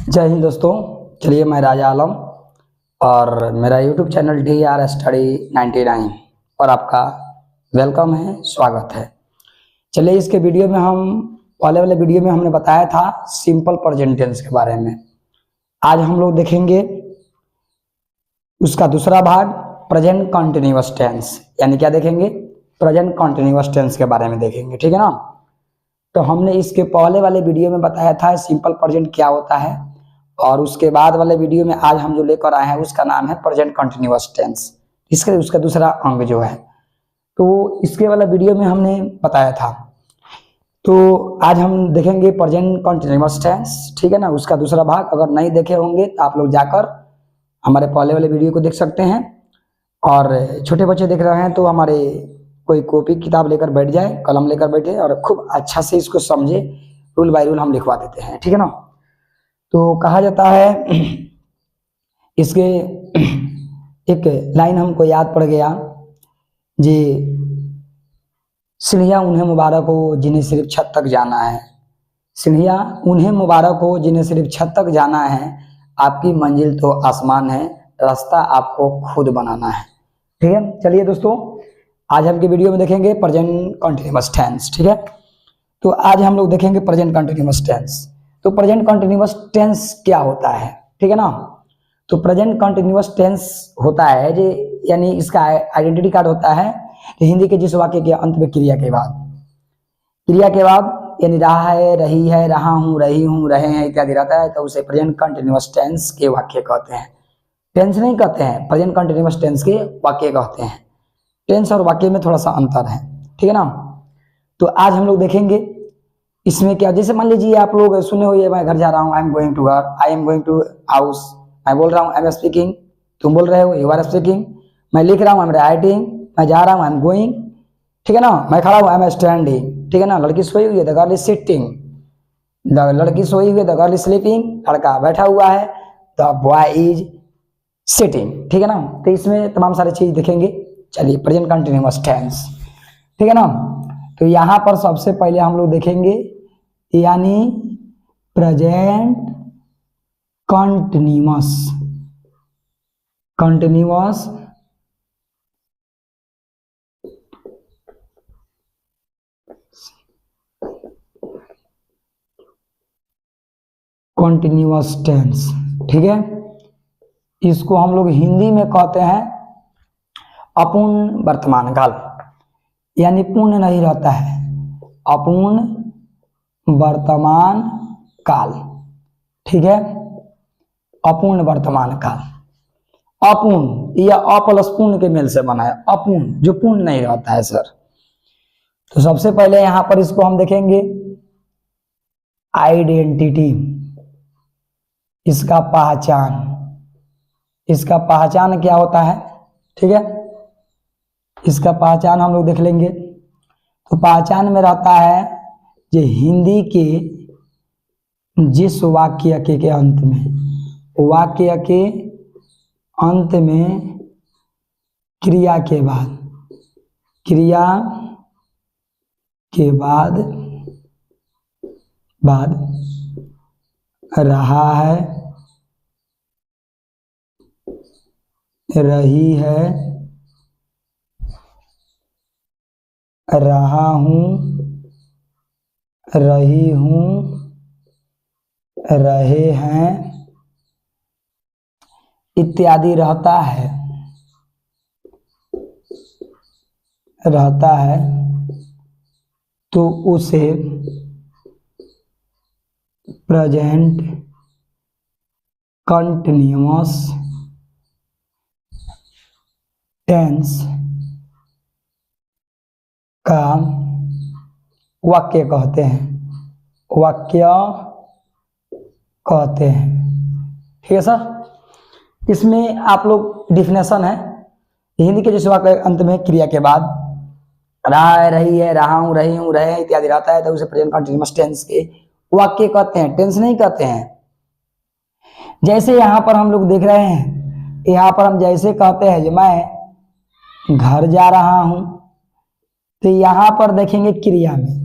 जय हिंद दोस्तों। चलिए, मैं राजा आलम और मेरा यूट्यूब चैनल DR स्टडी 99 और आपका वेलकम है, स्वागत है। चलिए, इसके वीडियो में हम पहले वाले वीडियो में हमने बताया था सिंपल प्रेजेंट टेंस के बारे में। आज हम लोग देखेंगे उसका दूसरा भाग, प्रेजेंट कंटिन्यूअस टेंस। यानी क्या देखेंगे? प्रेजेंट कंटिन्यूअस टेंस के बारे में देखेंगे, ठीक है ना। तो हमने इसके पहले वाले वीडियो में बताया था सिंपल प्रेजेंट क्या होता है, और उसके बाद वाले वीडियो में आज हम जो लेकर आए हैं उसका नाम है प्रेजेंट कंटिन्यूअस टेंस। इसका उसका दूसरा अंग जो है, तो इसके वाला वीडियो में हमने बताया था। तो आज हम देखेंगे प्रेजेंट कंटिन्यूअस टेंस, ठीक है ना। उसका दूसरा भाग अगर नहीं देखे होंगे तो आप लोग जाकर हमारे पहले वाले वीडियो को देख सकते हैं। और छोटे बच्चे देख रहे हैं तो हमारे कोई कॉपी किताब लेकर बैठ जाए, कलम लेकर बैठे और खूब अच्छा से इसको समझे। रूल बाय रूल हम लिखवा देते हैं, ठीक है ना। तो कहा जाता है इसके एक लाइन हमको याद पड़ गया जी, सीढ़ियाँ उन्हें मुबारक हो जिन्हें सिर्फ छत तक जाना है। सीढ़ियाँ उन्हें मुबारक हो जिन्हें सिर्फ छत तक जाना है, आपकी मंजिल तो आसमान है, रास्ता आपको खुद बनाना है। ठीक है, चलिए दोस्तों, आज हम के वीडियो में देखेंगे प्रेजेंट कंटिन्यूअस टेंस, ठीक है। तो आज हम लोग देखेंगे प्रेजेंट कंटिन्यूअस टेंस। तो प्रेजेंट कंटिन्यूअस टेंस क्या होता है, ठीक है ना। तो प्रेजेंट कंटिन्यूअस टेंस होता है जो, यानी इसका आइडेंटिटी कार्ड होता है कि हिंदी के जिस वाक्य के अंत में क्रिया के बाद यानी रहा है, रही है, रहा हूँ, रही हूँ, रहे हैं इत्यादि रहता है, तो उसे प्रेजेंट कंटिन्यूअस टेंस के वाक्य कहते हैं। टेंस नहीं कहते हैं, प्रेजेंट कंटिन्यूअस टेंस के वाक्य कहते हैं। टेंस और वाक्य में थोड़ा सा अंतर है, ठीक है ना। तो आज हम लोग देखेंगे इसमें क्या, जैसे मान लीजिए आप लोग सुने हुए मैं घर जा रहा हूँ, आई एम गोइंग टू घर, I am going to house. मैं बोल रहा हूँ आई एम स्पीकिंग, तुम बोल रहे हो यू आर स्पीकिंग। मैं लिख रहा हूँ आई एम राइटिंग, मैं जा रहा हूँ आई एम गोइंग, ठीक है ना। मैं खड़ा हूँ आई एम स्टैंडिंग, ठीक है ना। लड़की सोई हुई है द गर्ल इज सिटिंग, लड़की सोई हुई है द गर्ल इज स्लीपिंग, लड़का बैठा हुआ है द बॉय इज सिटिंग, ठीक है ना। तो इसमें तमाम सारी चीज देखेंगे। चलिए, प्रेजेंट कंटिन्यूअस टेंस, ठीक है ना। तो यहाँ पर सबसे पहले हम लोग देखेंगे यानी प्रेजेंट कंटिन्यूअस कंटिन्यूअस टेंस, ठीक है। इसको हम लोग हिंदी में कहते हैं अपूर्ण वर्तमान काल, यानी पूर्ण नहीं रहता है, अपूर्ण वर्तमान काल, ठीक है। अपूर्ण वर्तमान काल, अपूर्ण या अप्लस पूर्ण के मेल से बना है, अपूर्ण जो पूर्ण नहीं रहता है सर। तो सबसे पहले यहां पर इसको हम देखेंगे आइडेंटिटी, इसका पहचान क्या होता है, ठीक है। इसका पहचान हम लोग देख लेंगे। तो पहचान में रहता है जो हिंदी के जिस वाक्य के अंत में क्रिया के बाद रहा है, रही है, रहा हूँ, रही हूँ, रहे हैं इत्यादि रहता है, तो उसे प्रेजेंट कंटिन्यूअस टेंस का वाक्य कहते हैं, ठीक है सर। इसमें आप लोग डिफिनेशन है, हिंदी के जिस वाक्य अंत में क्रिया के बाद रहा है, रही है, रहा हूं, रही हूं, रहे हैं इत्यादि रहता है, तो उसे प्रेजेंट कंटिन्यूअस टेंस के वाक्य कहते हैं, टेंस नहीं कहते हैं। जैसे यहाँ पर हम लोग देख रहे हैं, यहाँ पर हम जैसे कहते हैं कि मैं घर जा रहा हूं, तो यहाँ पर देखेंगे क्रिया में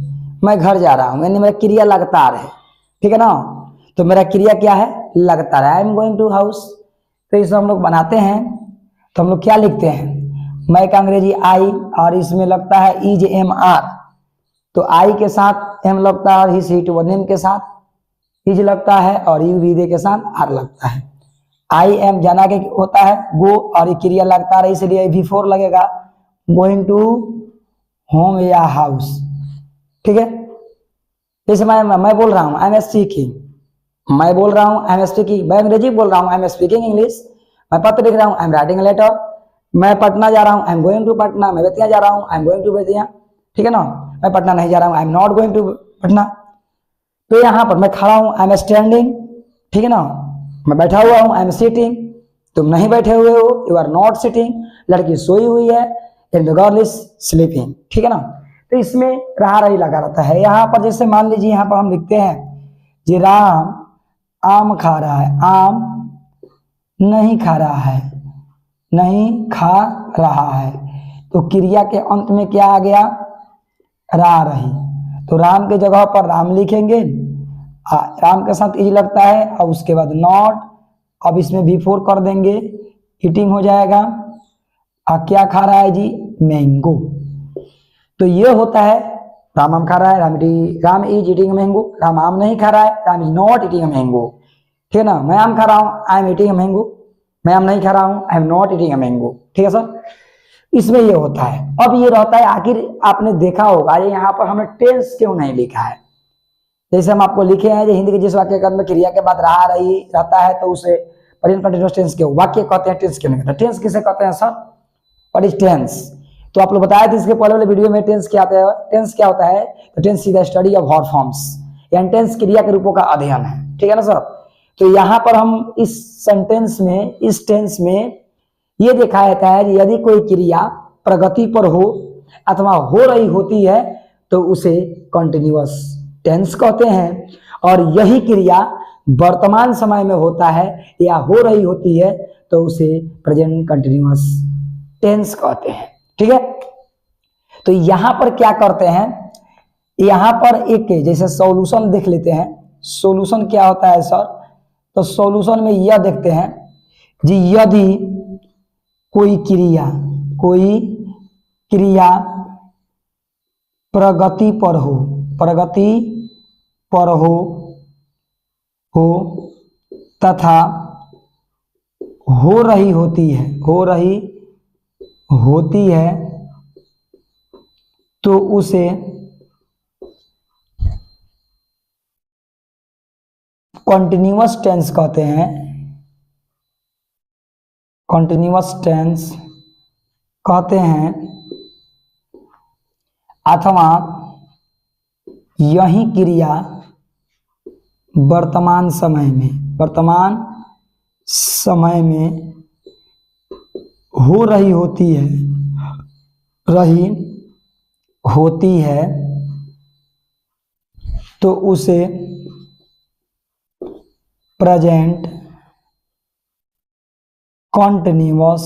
मैं घर जा रहा हूं, यानी मेरा क्रिया लगातार है, ठीक है ना। तो मेरा क्रिया क्या है, लगता है। I am going to house. तो इसे हम लोग बनाते हैं तो हम लोग क्या लिखते हैं, मैं का अंग्रेजी आई और इसमें लगता है इज एम आर, तो आई के साथ एम लगता है और हिज हिट नेम के साथ इज लगता है और यू विदे के साथ आर लगता है। आई एम जाना के होता है गो और ये क्रिया लगता है इसलिए V4 लगेगा, गोइंग टू होम या हाउस। ठीक है, जैसे मैं बोल रहा हूँ आई एम स्पीकिंग, मैं बोल रहा हूँ आई एम स्पीकिंग, मैं अंग्रेजी बोल रहा हूँ आई एम स्पीकिंग इंग्लिश। मैं पत्र लिख रहा हूँ आई एम राइटिंग लेटर। मैं पटना जा रहा हूँ I am going to Patna. मैं बेतिया जा रहा हूँ I am going to Bettiah. ठीक है ना, मैं पटना नहीं जा रहा हूँ I am not going to Patna. तो यहाँ पर मैं खड़ा हूँ आई एम स्टैंडिंग। ठीक है ना, मैं बैठा हुआ हूँ आई एम सिटिंग। तुम नहीं बैठे हुए हो, यू आर नॉट सिटिंग। लड़की सोई हुई है and the girl is sleeping. ठीक है ना, तो इसमें रहा रही लगा रहता है। यहाँ पर जैसे मान लीजिए यहाँ पर हम लिखते हैं जी राम आम खा रहा है, आम नहीं खा रहा है, नहीं खा रहा है, तो क्रिया के अंत में क्या आ गया, रा रही। तो राम के जगह पर राम लिखेंगे, राम के साथ इज लगता है और उसके बाद नॉट, अब इसमें V4 कर देंगे, ईटिंग हो जाएगा। क्या खा रहा है जी, मैंगो। तो ये होता है राम आम खा रहा है, Ram is eating mango. Ram आम नहीं खा रहा है, Ram is not eating mango. ठीक है ना, मैं आम खा रहा हूँ आई एम ईटिंग मैंगो, मैं आम नहीं खा रहा हूँ I am not eating mango. ठीक है सर, इसमें ये होता है। अब ये रहता है, आखिर आपने देखा होगा ये यहाँ पर हमने टेंस क्यों नहीं लिखा है। जैसे हम आपको लिखे हैं हिंदी के जिस वाक्य में क्रिया के बाद रहा रही रहता है तो उसे प्रेजेंट कंटीन्यूअस टेंस के वाक्य कहते हैं, टेंस क्यों नहीं कहते। टेंस किसे कहते हैं सर, व्हाट इज टेंस। तो आप लोग बताया था इसके पहले वाले वीडियो में टेंस क्या होता है। टेंस क्या होता है, तो tense is the study of verb forms, यानी टेंस क्रिया के रूपों का अध्ययन है। ठीक है ना सर, तो यहाँ पर हम इस सेंटेंस में, इस टेंस में ये देखा जाता है यदि कोई क्रिया प्रगति पर हो अथवा हो रही होती है तो उसे कंटिन्यूअस टेंस कहते हैं, और यही क्रिया वर्तमान समय में होता है या हो रही होती है तो उसे प्रेजेंट कंटिन्यूअस टेंस कहते हैं। ठीक है, तो यहां पर क्या करते हैं, यहां पर एक जैसे सॉल्यूशन देख लेते हैं। सॉल्यूशन क्या होता है सर, तो सॉल्यूशन में यह देखते हैं जी यदि कोई क्रिया प्रगति पर हो, प्रगति पर हो तथा हो रही होती है तो उसे कंटिन्यूअस टेंस कहते हैं, कंटिन्यूअस टेंस कहते हैं। अथवा यही क्रिया वर्तमान समय में हो रही होती है तो उसे प्रेजेंट कंटिन्यूअस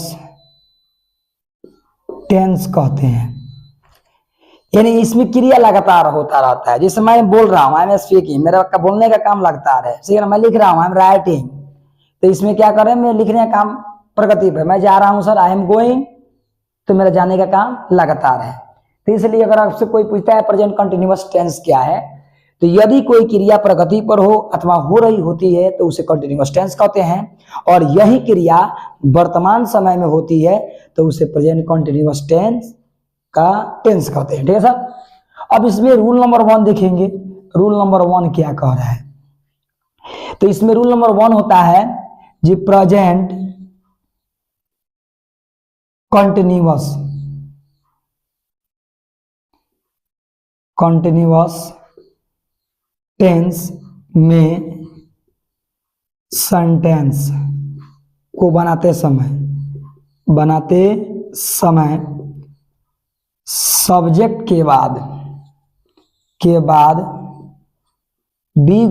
टेंस कहते हैं। यानी इसमें क्रिया लगातार होता रहता है। जैसे मैं बोल रहा हूँ आई एम स्पीकिंग, मेरा बोलने का काम लगातार है। ठीक है ना, मैं लिख रहा हूँ आई एम राइटिंग, तो इसमें क्या करें, मैं लिखने का काम प्रगति पे। मैं जा रहा हूँ सर आई एम गोइंग, तो मेरा जाने का काम लगातार है। तो इसलिए अगर आपसे कोई पूछता है प्रेजेंट कंटिन्यूअस टेंस क्या है, तो यदि कोई क्रिया प्रगति पर हो अथवा हो रही होती है तो उसे कंटिन्यूअस टेंस कहते हैं, और यही क्रिया वर्तमान समय में होती है तो उसे प्रेजेंट कंटिन्यूअस टेंस का टेंस कहते हैं। ठीक है सर, अब इसमें रूल नंबर 1 देखेंगे। रूल नंबर 1 क्या कह रहा है, तो इसमें रूल नंबर 1 होता है जी प्रेजेंट कंटिन्यूअस टेंस में सेंटेंस को बनाते समय सब्जेक्ट के बाद बी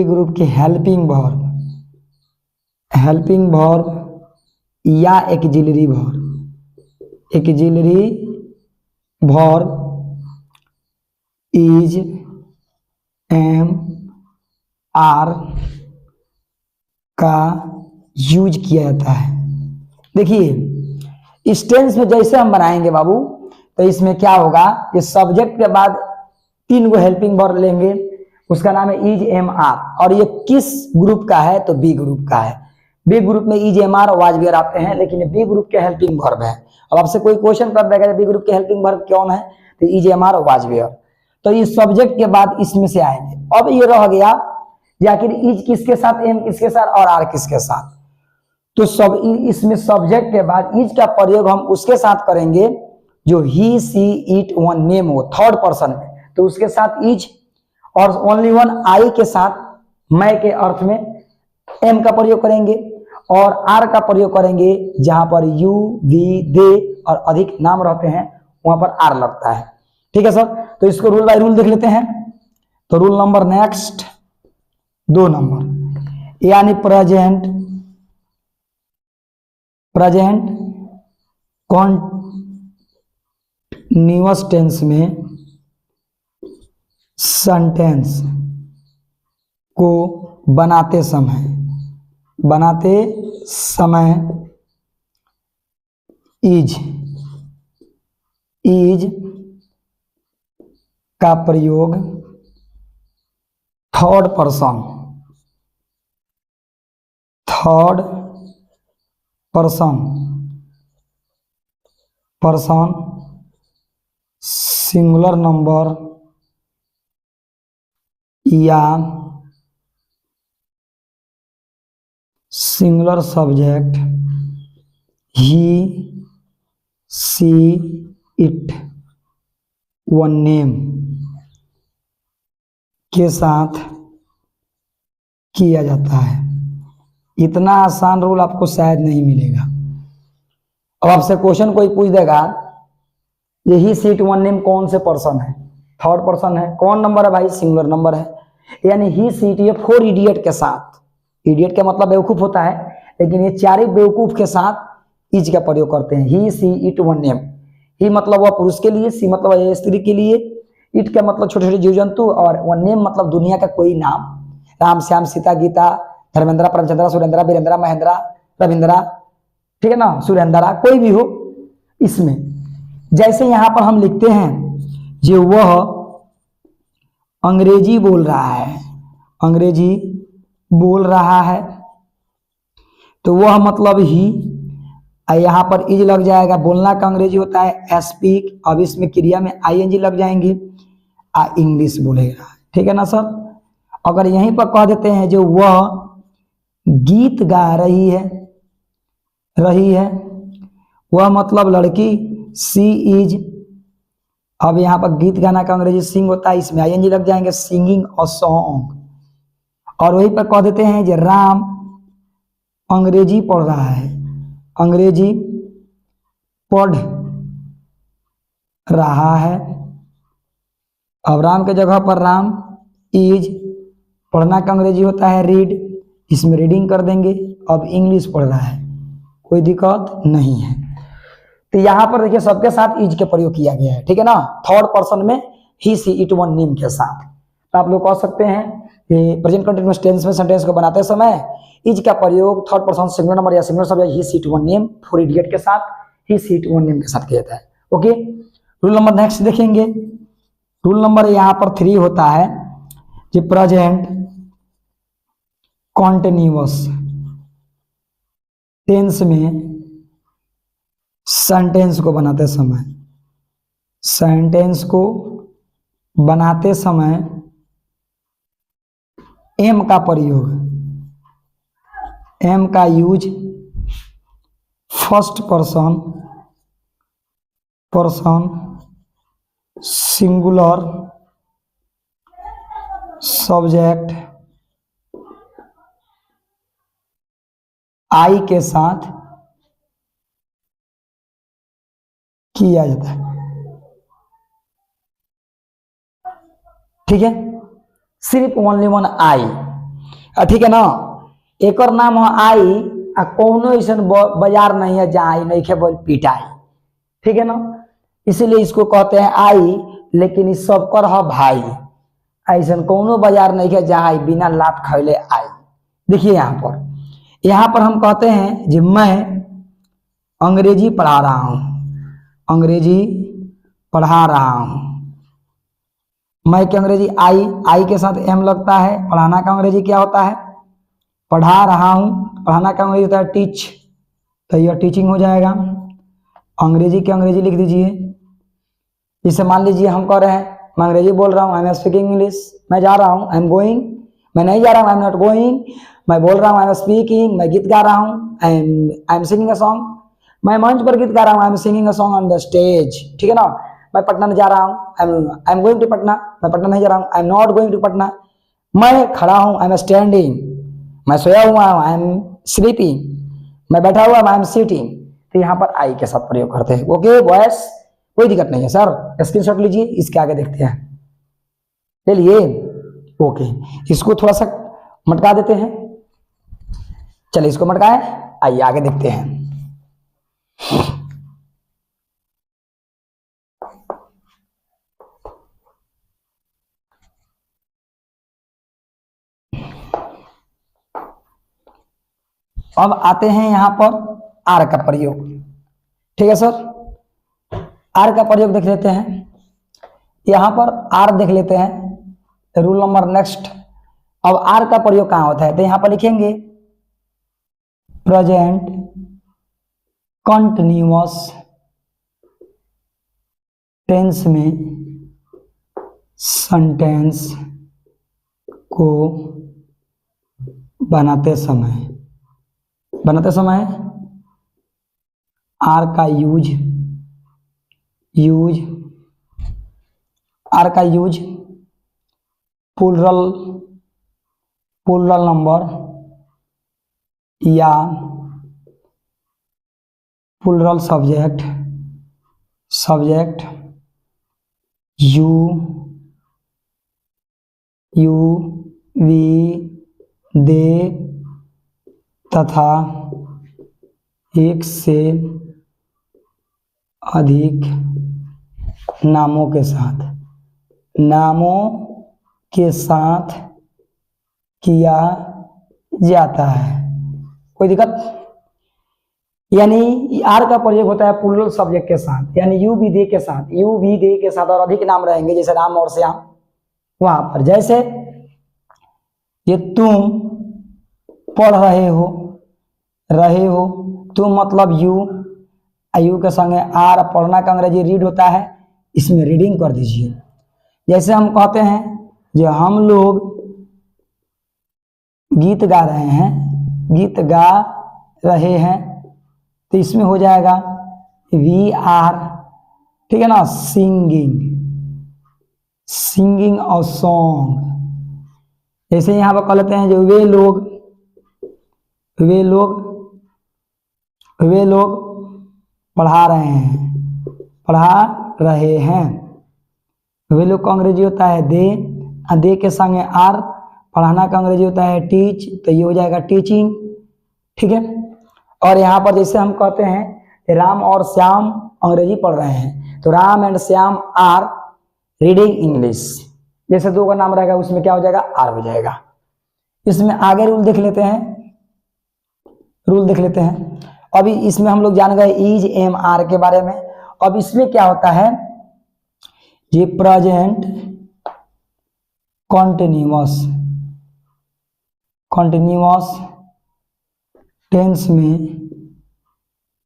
ग्रुप के हेल्पिंग वर्ब या auxiliary verb is am are का यूज किया जाता है। देखिए इस टेंस में जैसे हम बनाएंगे बाबू, तो इसमें क्या होगा, ये सब्जेक्ट के बाद 3 गो हेल्पिंग वर्ब लेंगे, उसका नाम है इज एम आर, और ये किस ग्रुप का है, तो बी ग्रुप का है। बी ग्रुप में is am are was were आते हैं, लेकिन ये बी ग्रुप के हेल्पिंग वर्ब है। अब आपसे कोई क्वेश्चन कर देगा बी ग्रुप के हेल्पिंग वर्ब कौन है, तो is am are was were, तो ये सब्जेक्ट के बाद इसमें से आएंगे। अब ये रह गया आखिर इज किसके साथ, एम किसके साथ और आर किसके साथ, तो सब इसमें सब्जेक्ट के बाद इज का प्रयोग हम उसके साथ करेंगे जो ही सी इट वन नेम हो थर्ड पर्सन में, तो उसके साथ इज, और ओनली वन आई के साथ मैं के अर्थ में एम का प्रयोग करेंगे, और आर का प्रयोग करेंगे जहां पर यू वी दे और अधिक नाम रहते हैं वहां पर आर लगता है। ठीक है सर, तो इसको रूल बाय रूल देख लेते हैं। तो रूल नंबर नेक्स्ट 2 नंबर, यानी प्रेजेंट कॉन्टिन्यूअस टेंस में सेंटेंस को बनाते समय इज का प्रयोग थर्ड पर्सन सिंगुलर नंबर या singular subject he see it one name के साथ किया जाता है। इतना आसान रूल आपको शायद नहीं मिलेगा। अब आपसे क्वेश्चन कोई पूछ देगा ये ही सी इट वन नेम कौन से पर्सन है, थर्ड पर्सन है, कौन नंबर है भाई, सिंगुलर नंबर है, यानी ही सी इट, ये 4 इडियट के साथ, इडियट का मतलब बेवकूफ होता है, लेकिन ये 4 बेवकूफ के साथ इज का प्रयोग करते हैं। ही सी इट वन नेम, ही मतलब वह पुरुष के लिए, सी मतलब स्त्री के लिए, इट का मतलब छोटे छोटे जीव जंतु, और वन नेम मतलब दुनिया का कोई नाम, राम श्याम सीता गीता धर्मेंद्रा प्रेमचंद्रा सुरेंद्रा वीरेंद्रा महेंद्रा रविंद्रा, ठीक है ना, सुरेंद्रा, कोई भी हो। इसमें जैसे यहां पर हम लिखते हैं जो वह अंग्रेजी बोल रहा है, तो वह मतलब ही, यहां पर इज लग जाएगा, बोलना का अंग्रेजी होता है स्पीक, अब इसमें क्रिया में आईएनजी लग जाएंगे, इंग्लिश बोलेगा। ठीक है ना सर। अगर यहीं पर कह देते हैं जो वह गीत गा रही है, वह मतलब लड़की, सी इज, अब यहाँ पर गीत गाना का अंग्रेजी सिंग होता है, इसमें आईएनजी लग जाएंगे, सिंगिंग अ सॉन्ग। और वहीं पर कह देते हैं जो राम अंग्रेजी पढ़ रहा है, अंग्रेजी पढ़ रहा है, अब राम के जगह पर राम इज, पढ़ना का अंग्रेजी होता है रीड, इसमें रीडिंग कर देंगे, अब इंग्लिश पढ़ रहा है, कोई दिक्कत नहीं है। तो यहां पर देखिए सबके साथ इज के प्रयोग किया गया है। ठीक है ना, थर्ड पर्सन में ही सी इट वन नेम के साथ। तो आप लोग कह सकते हैं कि प्रेजेंट कंटीन्यूअस टेंस में सेंटेंस को बनाते समय इज का प्रयोग थर्ड पर्सन सिंगुलर नंबर या singular subject he see it one name 4 idiot के साथ, ही सी इट वन नेम के साथ किया जाता है। ओके, रूल नंबर नेक्स्ट देखेंगे। रूल नंबर यहाँ पर 3 होता है कि प्रेजेंट कॉन्टिन्यूअस टेंस में सेंटेंस को बनाते समय एम का प्रयोग, एम का use first person singular subject I के साथ किया जाता है। ठीक है, सिर्फ ओनली वन आई, ठीक है ना, एक और नाम है आई, कोनो ऐसा बाजार नहीं है जहां आई नहीं बोल पिटाई। ठीक है ना, इसीलिए इसको कहते हैं आई, लेकिन इस सब कर है भाई, ऐसा कोनो बाजार नहीं है जहाँ बिना लात खैले आए। देखिए यहाँ पर हम कहते हैं कि मैं अंग्रेजी पढ़ा रहा हूँ, अंग्रेजी पढ़ा रहा हूँ। मैं के अंग्रेजी आई के साथ एम लगता है। पढ़ाना का अंग्रेजी क्या होता है? पढ़ा रहा हूँ। पढ़ाना का अंग्रेजी होता है टीच, तो यह टीचिंग हो जाएगा। अंग्रेजी के अंग्रेजी लिख दीजिए। जैसे मान लीजिए हम कह रहे हैं मैं अंग्रेजी बोल रहा हूँ, आई एम स्पीकिंग इंग्लिश, मैं जा रहा हूँ, आई एम गोइंग, मैं नहीं जा रहा हूँ, आई एम नॉट गोइंग, मैं बोल रहा हूँ, आई एम स्पीकिंग, मैं गीत गा रहा हूँ, I am singing a song, मैं मंच पर गीत गा रहा हूँ, I am singing a song on the stage, ठीक है ना। मैं पटना में जा रहा हूँ, I am going to Patna, मैं पटना नहीं जा रहा हूँ, I am not going to Patna. मैं खड़ा हूँ, आई एम स्टैंडिंग, मैं सोया हुआ हूँ, आई एम स्लीपिंग, मैं बैठा हुआ, आई एम सिटिंग। तो यहाँ पर आई के साथ प्रयोग करते हैं। ओके बॉयस, कोई दिक्कत नहीं है सर, स्क्रीनशॉट लीजिए, इसके आगे देखते हैं। ले लिए? ओके, इसको थोड़ा सा मटका देते हैं। चलिए इसको मटकाए, आइए आगे देखते हैं। अब आते हैं यहाँ पर आर का प्रयोग। ठीक है सर, आर का प्रयोग देख लेते हैं। यहाँ पर आर देख लेते हैं, रूल नंबर नेक्स्ट। अब आर का प्रयोग कहाँ होता है? तो यहाँ पर लिखेंगे प्रेजेंट कंटिन्यूअस टेंस में सेंटेंस को बनाते समय आर का यूज प्लूरल नंबर या प्लूरल सब्जेक्ट यू वी दे तथा एक से अधिक नामों के साथ किया जाता है। कोई दिक्कत? यानी आर का प्रयोग होता है प्लूरल सब्जेक्ट के साथ, यानी यू भी दे के साथ और अधिक नाम रहेंगे, जैसे राम और श्याम। वहां पर जैसे ये तुम पढ़ रहे हो, तुम मतलब यू के संगे आर, पढ़ना का अंग्रेजी रीड होता है, इसमें रीडिंग कर दीजिए। जैसे हम कहते हैं जो हम लोग गीत गा रहे हैं, तो इसमें हो जाएगा वी आर, ठीक है ना, सिंगिंग अ सॉन्ग। जैसे यहाँ पर कह लेते हैं जो वे लोग पढ़ा रहे हैं। वे लोग का अंग्रेजी होता है दे के संगे आर, पढ़ाना का अंग्रेजी होता है टीच, तो ये हो जाएगा टीचिंग, ठीक है। और यहाँ पर जैसे हम कहते हैं राम और श्याम अंग्रेजी पढ़ रहे हैं, तो Ram and Shyam are reading English. जैसे दो का नाम रहेगा उसमें क्या हो जाएगा? आर हो जाएगा। इसमें आगे रूल देख लेते हैं। अभी इसमें हम लोग जान गए इज एम आर के बारे में। अब इसमें क्या होता है? ये प्रेजेंट कंटिन्यूअस टेंस में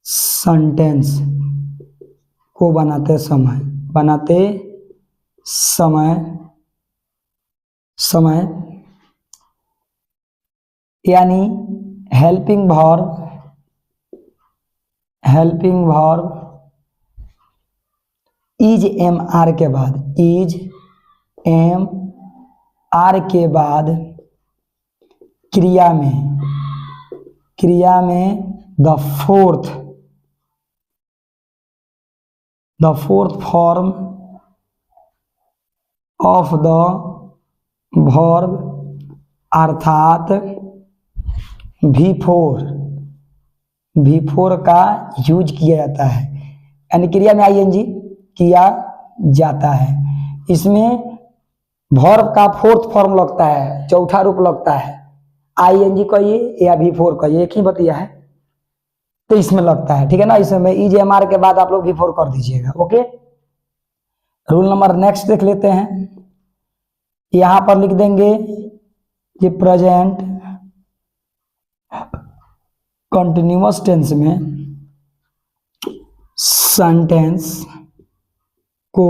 सेंटेंस को बनाते समय यानी helping verb is am are के बाद क्रिया में the fourth form of the verb अर्थात V4 का यूज किया जाता है, यानी क्रिया में ING किया जाता है। इसमें वर्ब का फोर्थ फॉर्म लगता है, चौथा रूप लगता है। आईएनजी कहिए या V4 कहिए, एक ही बतिया है, तो इसमें लगता है, ठीक है ना। इसमें ईजेएमआर के बाद आप लोग V4 कर दीजिएगा। ओके, रूल नंबर नेक्स्ट देख लेते हैं। यहां पर लिख देंगे कि प्रेजेंट कंटिन्यूअस टेंस में सेंटेंस को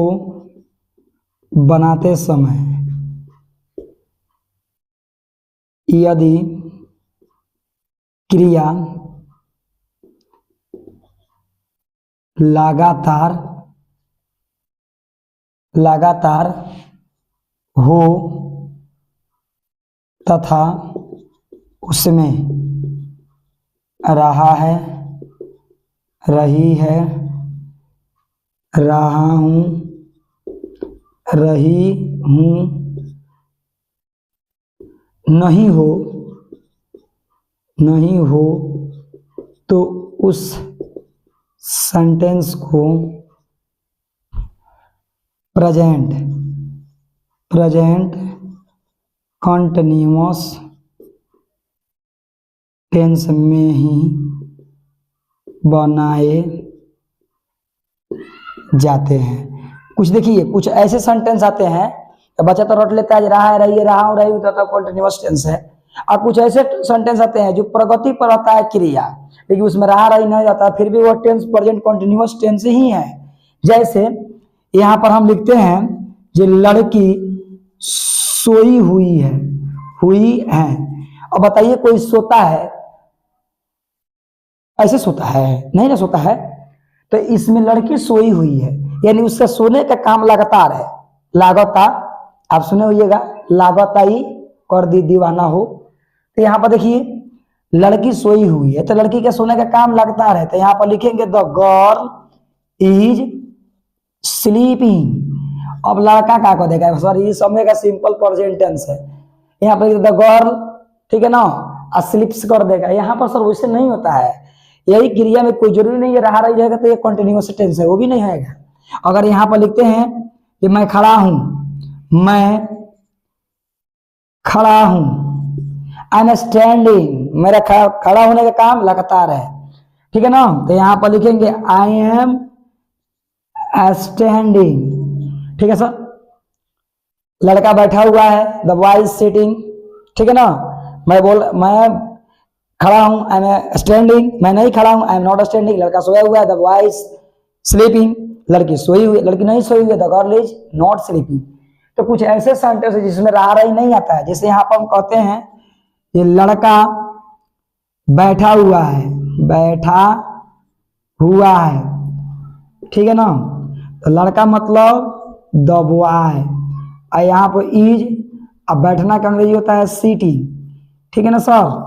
बनाते समय यदि क्रिया लगातार हो तथा उसमें रहा है, रही है, रहा हूँ, रही हूँ, नहीं हो तो उस सेंटेंस को प्रेजेंट कंटिन्यूअस टेंस में ही बनाए जाते हैं। कुछ देखिए, कुछ ऐसे सेंटेंस आते हैं तो बच्चा तो रट लेता है, रहा है, रही है, रहा हूं, रही हूं, तो कंटिन्यूअस टेंस है। और कुछ ऐसे सेंटेंस आते हैं जो प्रगति पर रहता है क्रिया, लेकिन उसमें रहा रही नहीं रहता, फिर भी वह टेंस प्रेजेंट कंटिन्यूअस टेंस ही है। जैसे यहां पर हम लिखते हैं जो लड़की सोई हुई है, अब बताइए कोई सोता है? ऐसे सोता है? नहीं ना सोता है। तो इसमें लड़की सोई हुई है, यानी उसका सोने का काम लगातार है। लागता, आप सुने होइएगा, लागता ही कर दी दीवाना हो। तो यहाँ पर देखिए लड़की सोई हुई है, तो लड़की का सोने का काम लगातार है, तो यहाँ पर लिखेंगे द गर्ल इज स्लीपिंग। अब लड़का क्या कर देगा सर, ये समय का सिंपल प्रेजेंट टेंस है। यहाँ पर द गर्ल, ठीक है ना, स्लिप्स कर देगा। यहाँ पर सर वैसे नहीं होता है, यही क्रिया में कोई जरूरी नहीं है रहा रही रहेगा तो ये कंटिन्यूअस टेंस है, वो भी नहीं होगा। अगर यहाँ पर लिखते हैं कि मैं खड़ा हूं, आई एम स्टैंडिंग, मेरा खड़ा होने का काम लगातार है, ठीक है ना। तो यहाँ पर लिखेंगे आई एम स्टैंडिंग, ठीक है सर। लड़का बैठा हुआ है, द बॉय इज सिटिंग, ठीक है ना। मैं खड़ा हूं, आई एम स्टैंडिंग, मैं नहीं खड़ा हूं, आई एम नॉट स्टैंडिंग। लड़का सोया हुआ है, द बॉय इज स्लीपिंग, लड़की सोई हुई, लड़की नहीं सोई हुई है, the girl is not sleeping. तो कुछ ऐसे सेंटेंस है जिसमें रहा रही नहीं आता है। जैसे यहाँ पर हम कहते हैं ये लड़का बैठा हुआ है, ठीक है ना। तो लड़का मतलब द बॉय, और यहाँ पर इज, अब बैठना का अंग्रेजी होता है सीटिंग, ठीक है ना सर।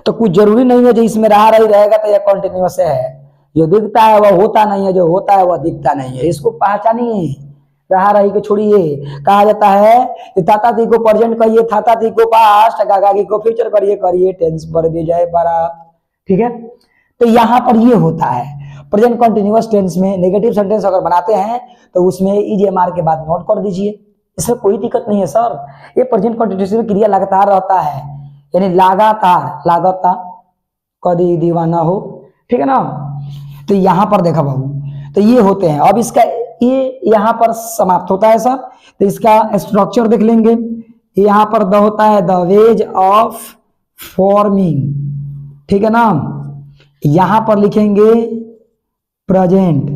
तो कुछ जरूरी नहीं है जो इसमें रहा रही रहेगा तो यह कंटिन्यूअस है। जो दिखता है वह होता नहीं है, जो होता है वह दिखता नहीं है, इसको पहचानिए। रहा रही को छोड़िए। कहा जाता है कि थाता थी को प्रेजेंट करिए, थाता थी को पास्ट, गागागी को फ्यूचर करिए टेंस पर विजय परा, ठीक है। तो यहाँ पर ये होता है प्रेजेंट कंटिन्यूअस टेंस में नेगेटिव सेंटेंस अगर बनाते हैं तो उसमें ईजेएमआर के बाद नोट कर दीजिए, इसमें कोई दिक्कत नहीं है सर। ये प्रेजेंट कंटिन्यूअस में क्रिया लगातार रहता है, यानी लागता कदी दीवाना हो, ठीक है ना। तो यहाँ पर देखा बाबू, तो ये होते हैं। अब इसका ये यहाँ पर समाप्त होता है सर। तो इसका स्ट्रक्चर देख लेंगे। यहाँ पर द होता है द वेज ऑफ फॉर्मिंग, ठीक है ना। यहाँ पर लिखेंगे प्रेजेंट,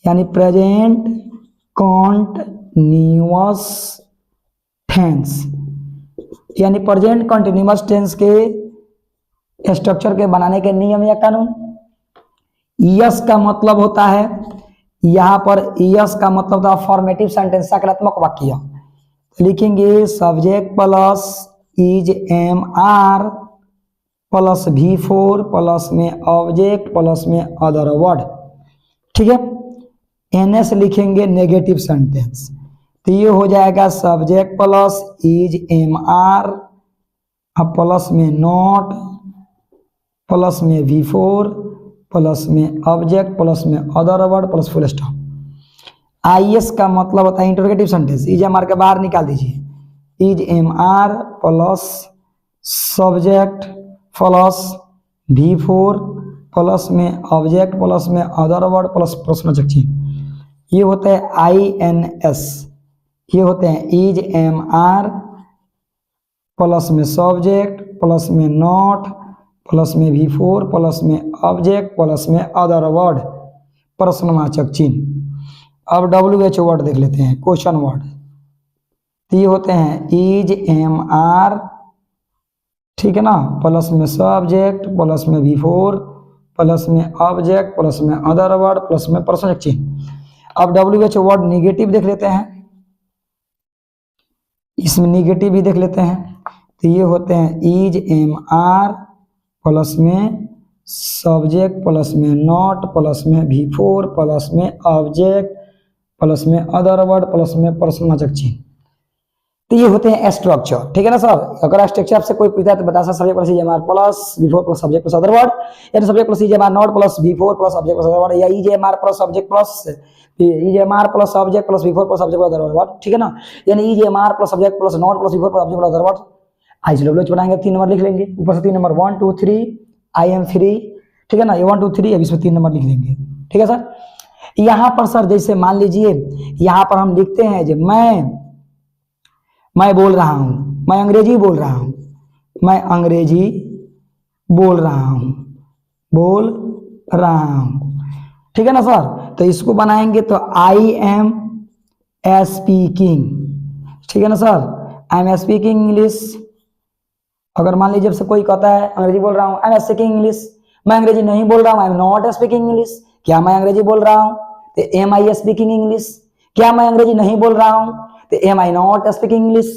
यानी प्रेजेंट कॉन्टिन्यूअस टेंस, यानी प्रेजेंट कंटिन्यूअस टेंस के स्ट्रक्चर के बनाने के नियम या कानून। यस का मतलब होता है, यहां पर यस का मतलब होता है फॉर्मेटिव सेंटेंस, सकारात्मक वाक्य। लिखेंगे subject plus is am are plus V4 plus में ऑब्जेक्ट प्लस में अदर वर्ड, ठीक है। NS लिखेंगे नेगेटिव सेंटेंस, तो ये हो जाएगा subject plus is am are plus में नॉट प्लस में V4 प्लस में ऑब्जेक्ट प्लस में other word plus full stop. IS का मतलब होता है interrogative sentence. Is am are के बाहर निकाल दीजिए, is am are plus subject plus V4 plus में ऑब्जेक्ट प्लस में अदर वर्ड प्लस प्रश्नवाचक चिन्ह। ये होते हैं INS, ये होते हैं इज एम आर प्लस में सब्जेक्ट प्लस में नॉट प्लस में V4 प्लस में ऑब्जेक्ट प्लस में अदर वर्ड प्रश्नवाचक चिन्ह। अब WHO वर्ड देख लेते हैं, क्वेश्चन वर्ड। तो ये होते हैं इज एम आर, ठीक है ना, प्लस में सब्जेक्ट प्लस में V4 प्लस में ऑब्जेक्ट प्लस में अदर वर्ड प्लस में प्रश्नवाचक चिन्ह। अब WHO वर्ड निगेटिव देख लेते हैं, इसमें निगेटिव भी देख लेते हैं। तो ये होते हैं इज एम आर प्लस में सब्जेक्ट प्लस में नॉट प्लस में V4 प्लस में ऑब्जेक्ट प्लस में अदर वर्ड प्लस में प्रश्नवाचक चिन्ह। तो ये होते हैं स्ट्रक्चर, ठीक है ना सर। अगर स्ट्रक्चर से कोई पूछता है तो बता सकते subject plus is am are plus V4 plus subject plus other word, या तो subject plus is am are not plus V4 plus subject plus other word, या is am are plus subject plus is am are plus subject plus V4 plus subject plus other word, ठीक है ना। यानी is am are plus subject plus not plus V4 plus subject plus other word. ICW बनाएंगे 3 number लिख लेंगे, ऊपर से 3 number 1 2 3 IM3, ठीक है ना। ये 1 2 3 अब इसमें 3 नंबर लिख देंगे, ठीक है सर। यहाँ पर सर जैसे मान लीजिए यहाँ पर हम लिखते हैं जो मैं बोल रहा हूँ, मैं अंग्रेजी बोल रहा हूँ, मैं अंग्रेजी बोल रहा हूँ, ठीक है ना सर। तो इसको बनाएंगे तो आई एम स्पीकिंग, ठीक है ना sir, I am speaking English. अगर मान लीजिए से कोई कहता है अंग्रेजी बोल रहा हूँ, आई एम स्पीकिंग इंग्लिश, मैं अंग्रेजी नहीं बोल रहा हूँ, I am not speaking English, क्या मैं अंग्रेजी बोल रहा हूँ, तो एम आई स्पीकिंग इंग्लिश, क्या मैं अंग्रेजी नहीं बोल रहा हूँ, तो am I not speaking English,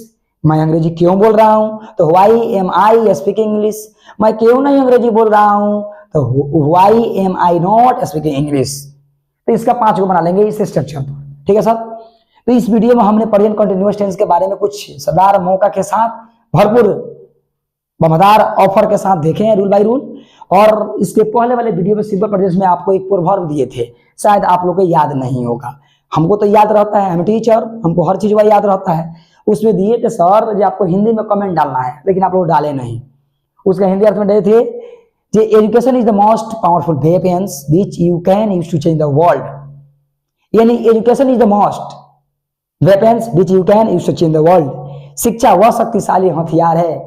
मैं अंग्रेजी क्यों बोल रहा हूँ, तो why am I speaking English, मैं क्यों नहीं अंग्रेजी बोल रहा हूँ, तो why am I not speaking English. तो इसका 5 को बना लेंगे इस स्ट्रक्चर पर, ठीक है सर। तो इस वीडियो में हमने प्रेजेंट कंटिन्यूअस टेंस के बारे में कुछ शानदार मौका के साथ भरपूर बमदार ऑफर के साथ देखे हैं रूल बाय रूल। और इसके पहले वाले वीडियो में सिंपल प्रेजेंट में आपको एक प्रोवर्ब दिए थे, शायद आप लोगों को याद नहीं होगा, हमको तो याद रहता है, हम टीचर, हमको हर चीज याद रहता है। उसमें दिए थे सर जो आपको हिंदी में कमेंट डालना है, लेकिन आप लोग डाले नहीं। उसका हिंदी अर्थ में दिए थे जे education is the most powerful weapons which you can use to change the world. यानी education is the most weapons which you can use to change the world. शिक्षा वह शक्तिशाली हथियार है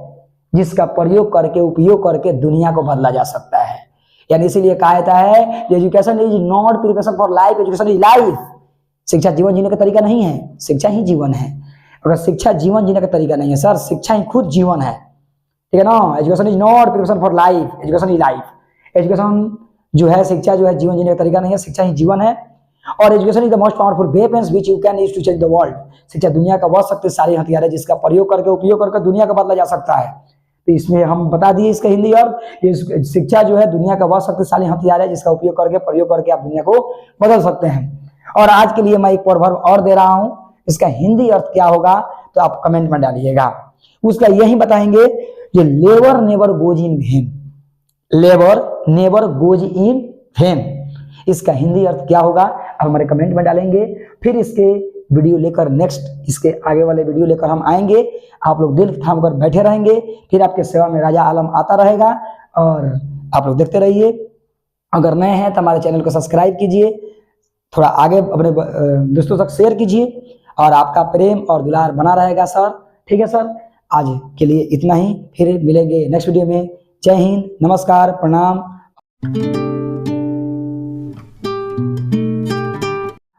जिसका प्रयोग करके उपयोग करके दुनिया को बदला जा सकता है। यानी इसीलिए कहा जाता है education is not preparation for life, education is life. शिक्षा जीवन जीने का तरीका नहीं है, शिक्षा ही जीवन है। अगर शिक्षा जीवन जीने का तरीका नहीं है सर, शिक्षा ही खुद जीवन है, ठीक है ना। Education is not preparation for life, education is life. Education जो है, शिक्षा जो है जीवन जीने का तरीका नहीं है, शिक्षा ही जीवन है। और education is the most powerful weapons which you can use to change the world. शिक्षा दुनिया का वह शक्तिशाली हथियार है जिसका प्रयोग करके उपयोग करके दुनिया को बदला जा सकता है। तो इसमें हम बता दिए इसका हिंदी अर्थ, शिक्षा जो है दुनिया का वह शक्तिशाली हथियार है जिसका उपयोग करके प्रयोग करके आप दुनिया को बदल सकते हैं। और आज के लिए मैं एक प्रोवर्ब और दे रहा हूं, इसका हिंदी अर्थ क्या होगा तो आप कमेंट में डालिएगा। उसका यही बताएंगे जो labour never goes in when, labour never goes in when, इसका हिंदी अर्थ क्या होगा आप हमारे कमेंट में डालेंगे। फिर इसके वीडियो लेकर नेक्स्ट इसके आगे वाले वीडियो लेकर हम आएंगे। आप लोग दिल थाम कर बैठे रहेंगे, फिर आपके सेवा में राजा आलम आता रहेगा और आप लोग देखते रहिए। अगर नए हैं तो हमारे चैनल को सब्सक्राइब कीजिए, थोड़ा आगे अपने दोस्तों तक शेयर कीजिए और आपका प्रेम और दुलार बना रहेगा सर, ठीक है सर। आज के लिए इतना ही, फिर मिलेंगे नेक्स्ट वीडियो में। जय हिंद, नमस्कार, प्रणाम।